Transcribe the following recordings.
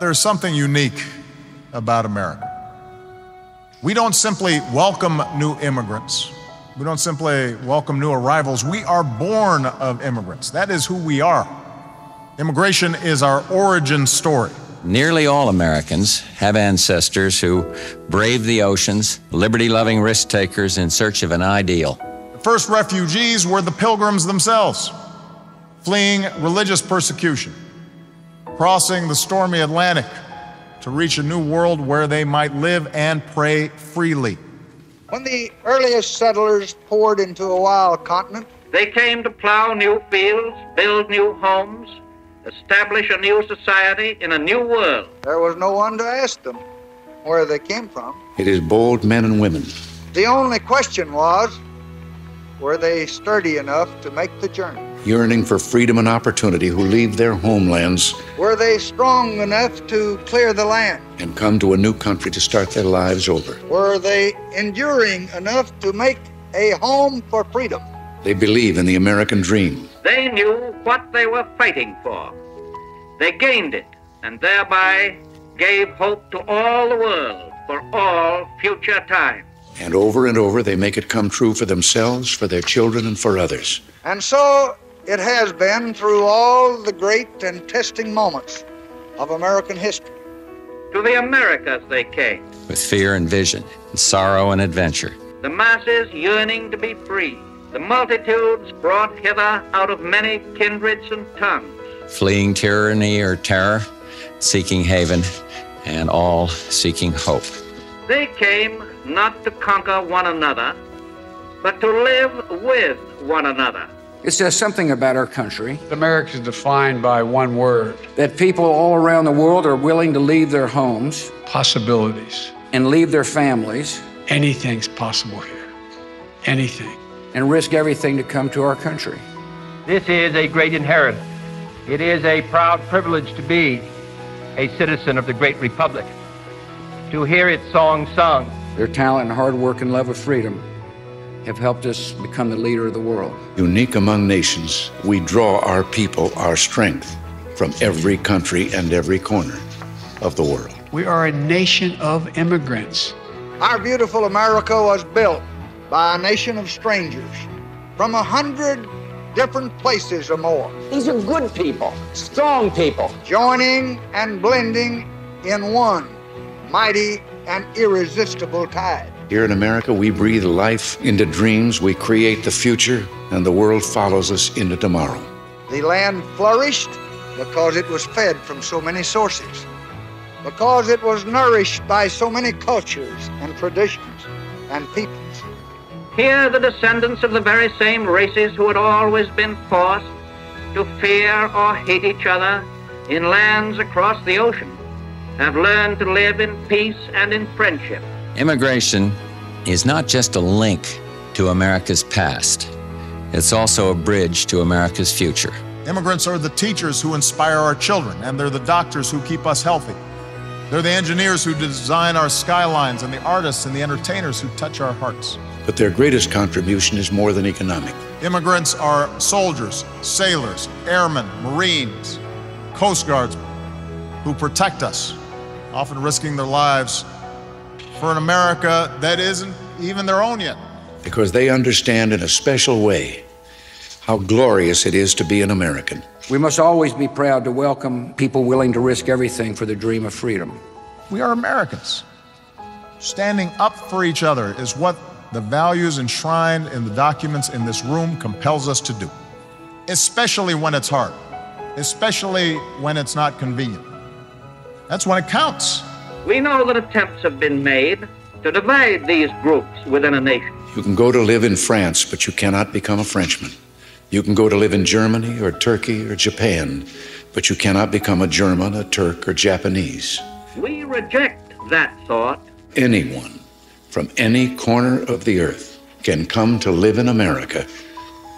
There's something unique about America. We don't simply welcome new immigrants. We don't simply welcome new arrivals. We are born of immigrants. That is who we are. Immigration is our origin story. Nearly all Americans have ancestors who braved the oceans, liberty-loving risk-takers in search of an ideal. The first refugees were the Pilgrims themselves, fleeing religious persecution, crossing the stormy Atlantic to reach a new world where they might live and pray freely. When the earliest settlers poured into a wild continent, they came to plow new fields, build new homes, establish a new society in a new world. There was no one to ask them where they came from. It is bold men and women. The only question was, were they sturdy enough to make the journey? Yearning for freedom and opportunity, who leave their homelands. Were they strong enough to clear the land? And come to a new country to start their lives over. Were they enduring enough to make a home for freedom? They believe in the American dream. They knew what they were fighting for. They gained it and thereby gave hope to all the world for all future time. And over they make it come true for themselves, for their children, and for others. And so it has been through all the great and testing moments of American history. To the Americas they came. With fear and vision, and sorrow and adventure. The masses yearning to be free. The multitudes brought hither out of many kindreds and tongues. Fleeing tyranny or terror, seeking haven, and all seeking hope. They came not to conquer one another, but to live with one another. It says something about our country. America is defined by one word. That people all around the world are willing to leave their homes. Possibilities. And leave their families. Anything's possible here. Anything. And risk everything to come to our country. This is a great inheritance. It is a proud privilege to be a citizen of the great republic, to hear its song sung. Their talent and hard work and love of freedom have helped us become the leader of the world. Unique among nations, we draw our people, our strength, from every country and every corner of the world. We are a nation of immigrants. Our beautiful America was built by a nation of strangers from 100 different places or more. These are good people, strong people. Joining and blending in one mighty and irresistible tide. Here in America, we breathe life into dreams, we create the future, and the world follows us into tomorrow. The land flourished because it was fed from so many sources, because it was nourished by so many cultures and traditions and peoples. Here the descendants of the very same races who had always been forced to fear or hate each other in lands across the ocean have learned to live in peace and in friendship. Immigration is not just a link to America's past. It's also a bridge to America's future. Immigrants are the teachers who inspire our children, and they're the doctors who keep us healthy. They're the engineers who design our skylines, and the artists and the entertainers who touch our hearts. But their greatest contribution is more than economic. Immigrants are soldiers, sailors, airmen, Marines, Coast Guardsmen who protect us, often risking their lives for an America that isn't even their own yet. Because they understand in a special way how glorious it is to be an American. We must always be proud to welcome people willing to risk everything for the dream of freedom. We are Americans. Standing up for each other is what the values enshrined in the documents in this room compels us to do, especially when it's hard, especially when it's not convenient. That's when it counts. We know that attempts have been made to divide these groups within a nation. You can go to live in France, but you cannot become a Frenchman. You can go to live in Germany or Turkey or Japan, but you cannot become a German, a Turk, or Japanese. We reject that thought. Anyone from any corner of the earth can come to live in America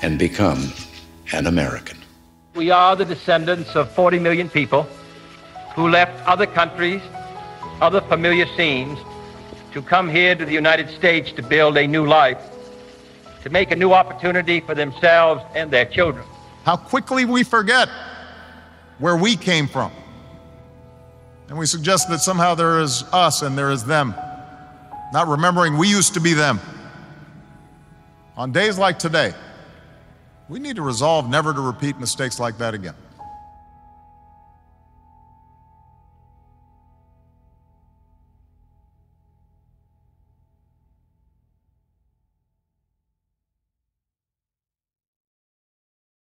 and become an American. We are the descendants of 40 million people who left other countries, other familiar scenes, to come here to the United States to build a new life, to make a new opportunity for themselves and their children. How quickly we forget where we came from. And we suggest that somehow there is us and there is them, not remembering we used to be them. On days like today, we need to resolve never to repeat mistakes like that again.